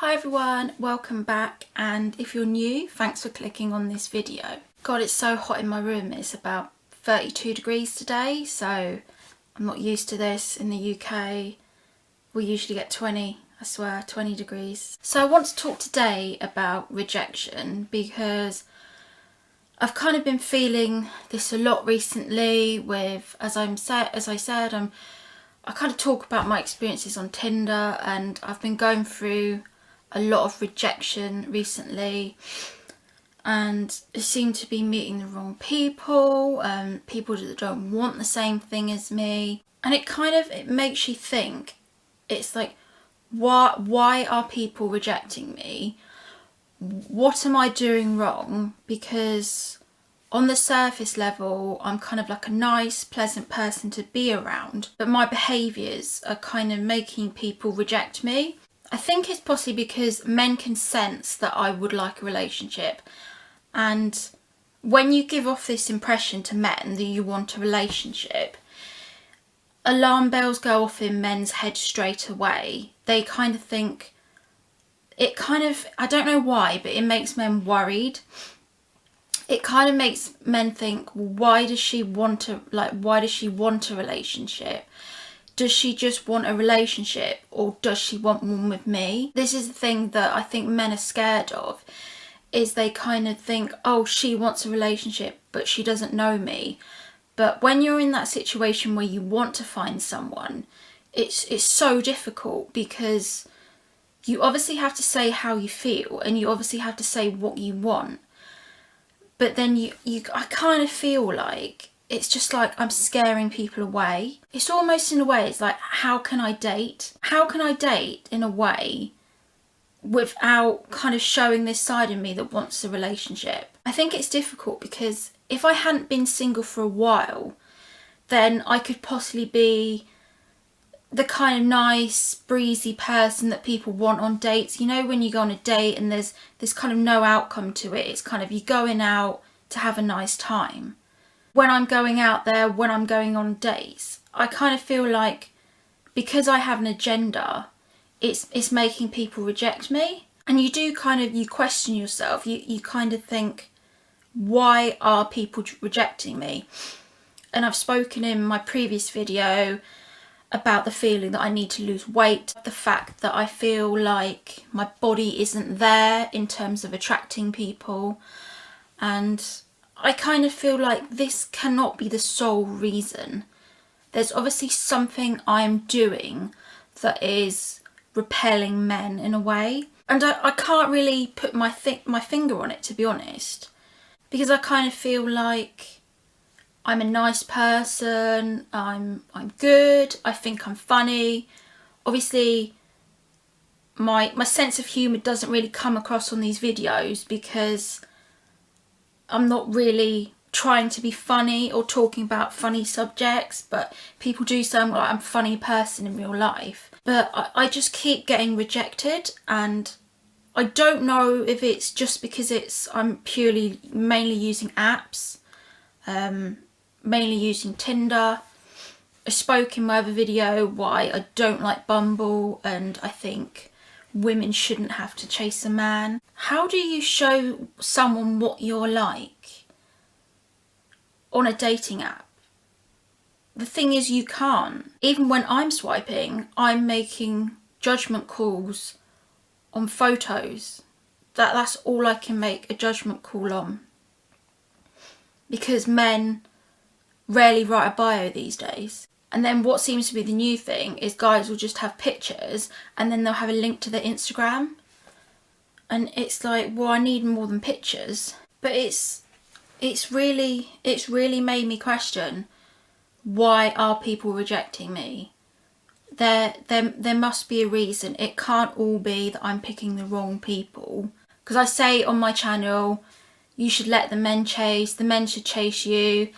Hi everyone, welcome back, and if you're new, thanks for clicking on this video. God, it's so hot in my room. It's about 32 degrees today, so I'm not used to this. In the UK, we usually get 20, I swear, 20 degrees. So I want to talk today about rejection because I've kind of been feeling this a lot recently with, as I said, I kind of talk about my experiences on Tinder, and I've been going through a lot of rejection recently, and I seem to be meeting the wrong people, people that don't want the same thing as me, and it makes you think. It's like, why are people rejecting me? What am I doing wrong? Because on the surface level, I'm kind of like a nice, pleasant person to be around, but my behaviours are kind of making people reject me. I think it's possibly because men can sense that I would like a relationship, and when you give off this impression to men that you want a relationship, alarm bells go off in men's heads straight away. They kind of think, I don't know why, but it makes men worried. It kind of makes men think, why does she want a relationship? Does she just want a relationship, or does she want one with me? This is the thing that I think men are scared of, is they kind of think, oh, she wants a relationship, but she doesn't know me. But when you're in that situation where you want to find someone, it's so difficult, because you obviously have to say how you feel, and you obviously have to say what you want. But then I kind of feel like it's just like I'm scaring people away. It's almost, in a way, it's like, how can I date? How can I date in a way without kind of showing this side of me that wants a relationship? I think it's difficult, because if I hadn't been single for a while, then I could possibly be the kind of nice, breezy person that people want on dates. You know, when you go on a date and there's kind of no outcome to it. It's kind of, you're going out to have a nice time. When I'm going out there, when I'm going on dates, I kind of feel like, because I have an agenda, it's making people reject me. And you do kind of, you question yourself. You kind of think, why are people rejecting me? And I've spoken in my previous video about the feeling that I need to lose weight, the fact that I feel like my body isn't there in terms of attracting people, and I kind of feel like this cannot be the sole reason. There's obviously something I'm doing that is repelling men in a way, and I can't really put my finger on it, to be honest, because I kind of feel like I'm a nice person, I'm good, I think I'm funny. Obviously, my sense of humour doesn't really come across on these videos, because I'm not really trying to be funny or talking about funny subjects, but people do say like I'm a funny person in real life. But I just keep getting rejected, and I don't know if it's just because I'm mainly using apps, mainly using Tinder. I spoke in my other video why I don't like Bumble, and I think women shouldn't have to chase a man. How do you show someone what you're like on a dating app? The thing is, you can't. Even when I'm swiping, I'm making judgment calls on photos. That's all I can make a judgment call on, because men rarely write a bio these days. And then what seems to be the new thing is guys will just have pictures, and then they'll have a link to their Instagram. And it's like, well, I need more than pictures. But it's really made me question, why are people rejecting me? There must be a reason. It can't all be that I'm picking the wrong people. Because I say on my channel, you should let the men chase, the men should chase you.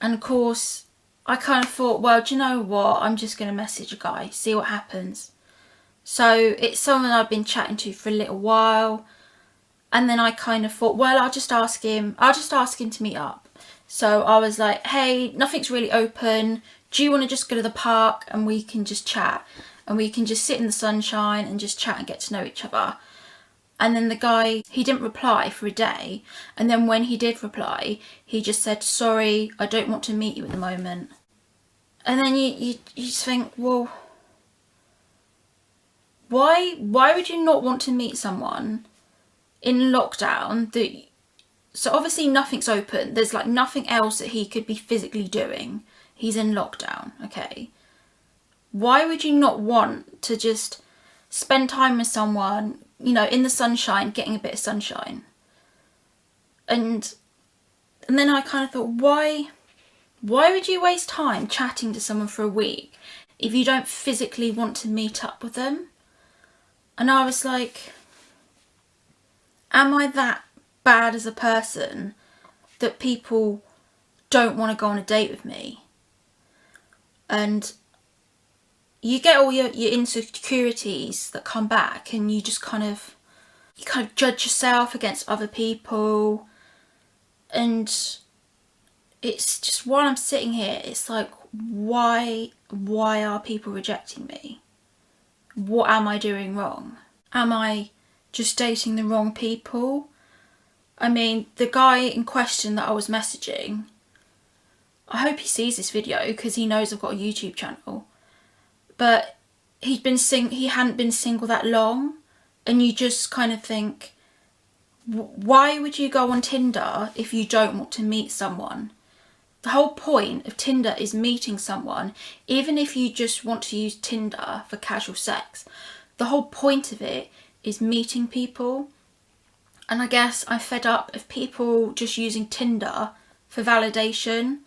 And of course, I kind of thought, well, do you know what? I'm just going to message a guy, see what happens. So it's someone I've been chatting to for a little while. And then I kind of thought, well, I'll just ask him to meet up. So I was like, hey, nothing's really open. Do you want to just go to the park and we can just chat? and we can just sit in the sunshine and just chat and get to know each other. And then the guy, he didn't reply for a day. And then when he did reply, he just said, sorry, I don't want to meet you at the moment. And then you just think, well, why would you not want to meet someone in lockdown? So obviously nothing's open. There's like nothing else that he could be physically doing. He's in lockdown, okay? Why would you not want to just spend time with someone, you know, in the sunshine, getting a bit of sunshine? And then I kind of thought, why would you waste time chatting to someone for a week if you don't physically want to meet up with them? And I was like, am I that bad as a person that people don't want to go on a date with me? And you get all your insecurities that come back, and you just kind of judge yourself against other people. And it's just, while I'm sitting here, it's like, why are people rejecting me? What am I doing wrong? Am I just dating the wrong people? I mean, the guy in question that I was messaging, I hope he sees this video because he knows I've got a YouTube channel. But he hadn't been single that long, and you just kind of think, why would you go on Tinder if you don't want to meet someone? The whole point of Tinder is meeting someone, even if you just want to use Tinder for casual sex. The whole point of it is meeting people. And I guess I'm fed up of people just using Tinder for validation.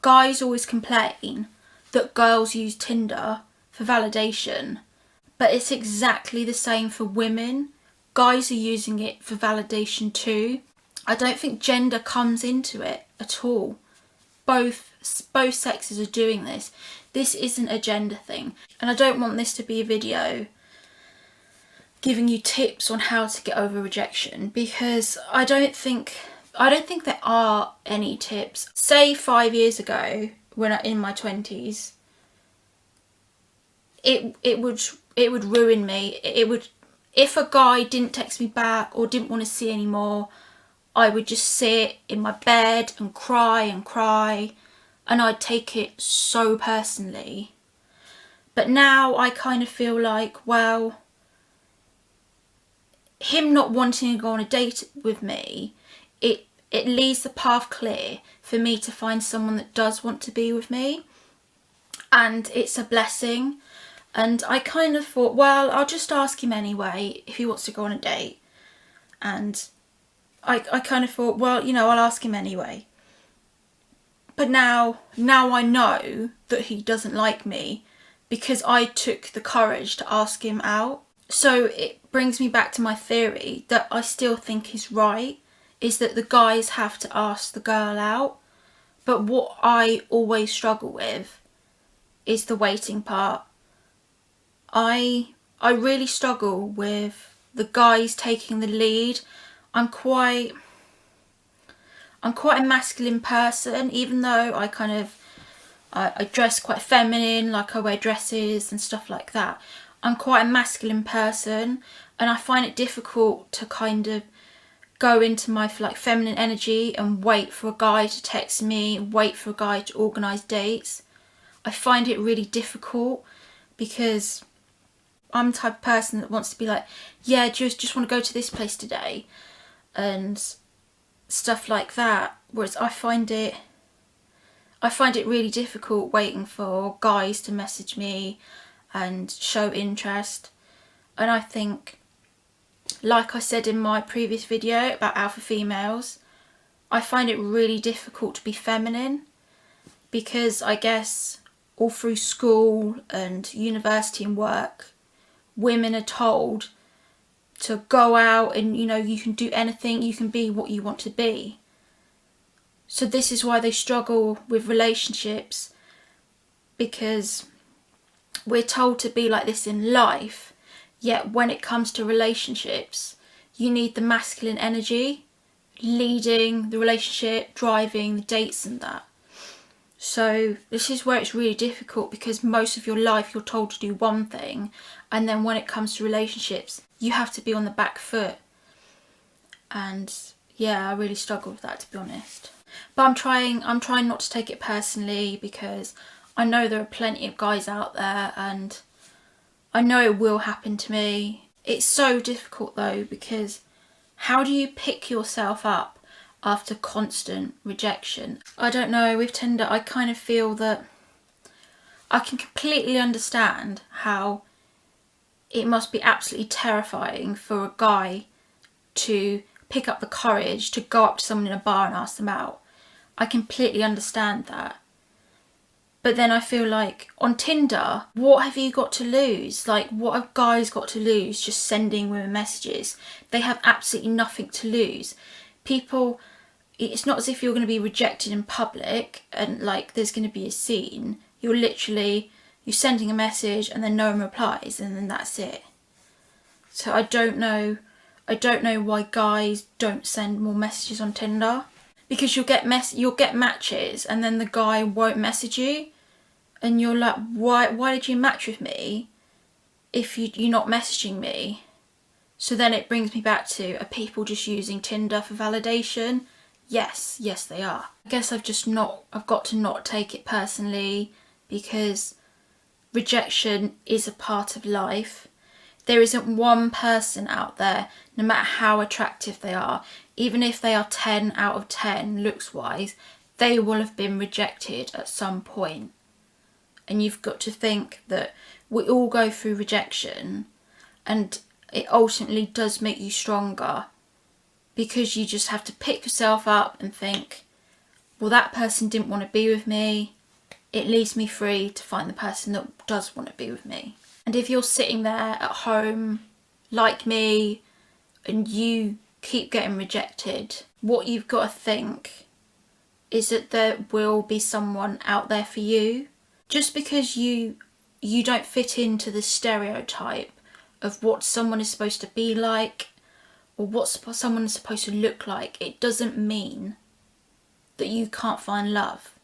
Guys always complain that girls use Tinder for validation, but it's exactly the same for women. Guys are using it for validation too. I don't think gender comes into it at all. Both sexes are doing this. This isn't a gender thing. And I don't want this to be a video giving you tips on how to get over rejection, because I don't think there are any tips. Say 5 years ago, when in my 20s, it would ruin me. It would, if a guy didn't text me back or didn't want to see anymore, I would just sit in my bed and cry, and I'd take it so personally. But now I kind of feel like, well, him not wanting to go on a date with me, it leaves the path clear for me to find someone that does want to be with me, and it's a blessing. And I kind of thought, well, I'll just ask him anyway if he wants to go on a date. And I kind of thought, well, you know, I'll ask him anyway. But now I know that he doesn't like me because I took the courage to ask him out. So it brings me back to my theory that I still think is right, is that the guys have to ask the girl out. But what I always struggle with is the waiting part. I really struggle with the guys taking the lead. I'm quite a masculine person, even though I dress quite feminine, like I wear dresses and stuff like that. I'm quite a masculine person, and I find it difficult to kind of go into my feminine energy and wait for a guy to text me, wait for a guy to organise dates. I find it really difficult because I'm the type of person that wants to be like, yeah, just want to go to this place today and stuff like that. Whereas I find it really difficult waiting for guys to message me and show interest. And I think, like I said in my previous video about alpha females, I find it really difficult to be feminine because I guess all through school and university and work, women are told to go out and, you know, you can do anything, you can be what you want to be. So this is why they struggle with relationships, because we're told to be like this in life, yet when it comes to relationships, you need the masculine energy leading the relationship, driving the dates and that. So this is where it's really difficult, because most of your life you're told to do one thing, and then when it comes to relationships, you have to be on the back foot. And yeah, I really struggle with that, to be honest. But I'm trying not to take it personally, because I know there are plenty of guys out there, and I know it will happen to me. It's so difficult though, because how do you pick yourself up after constant rejection? I don't know, with Tinder I kind of feel that I can completely understand how it must be absolutely terrifying for a guy to pick up the courage to go up to someone in a bar and ask them out. I completely understand that. But then I feel like on Tinder, what have you got to lose? Like, what have guys got to lose just sending women messages? They have absolutely nothing to lose. People, it's not as if you're going to be rejected in public and like there's going to be a scene. You're sending a message and then no one replies, and then that's it. So I don't know why guys don't send more messages on Tinder. Because you'll get matches and then the guy won't message you, and you're like, why did you match with me if you're not messaging me? So then it brings me back to, are people just using Tinder for validation? Yes they are. I guess I've got to not take it personally, because rejection is a part of life. There isn't one person out there, no matter how attractive they are, even if they are 10 out of 10 looks wise, they will have been rejected at some point. And you've got to think that we all go through rejection, and it ultimately does make you stronger, because you just have to pick yourself up and think, well, that person didn't want to be with me. It leaves me free to find the person that does want to be with me. And if you're sitting there at home like me and you keep getting rejected, what you've got to think is that there will be someone out there for you. Just because you don't fit into the stereotype of what someone is supposed to be like or what someone is supposed to look like, it doesn't mean that you can't find love.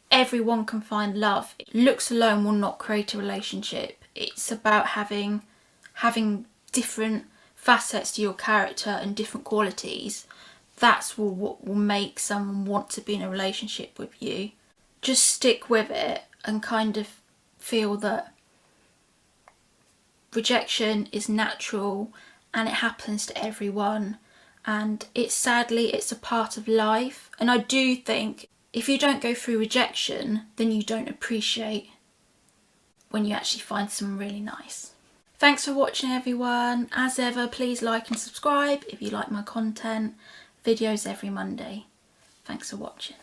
Everyone can find love. Looks alone will not create a relationship. It's about having different facets to your character and different qualities. That's what will make someone want to be in a relationship with you. Just stick with it and kind of feel that rejection is natural and it happens to everyone, and it's a part of life. And I do think if you don't go through rejection, then you don't appreciate when you actually find someone really nice. Thanks for watching, everyone. As ever, please like and subscribe if you like my content. Videos every Monday. Thanks for watching.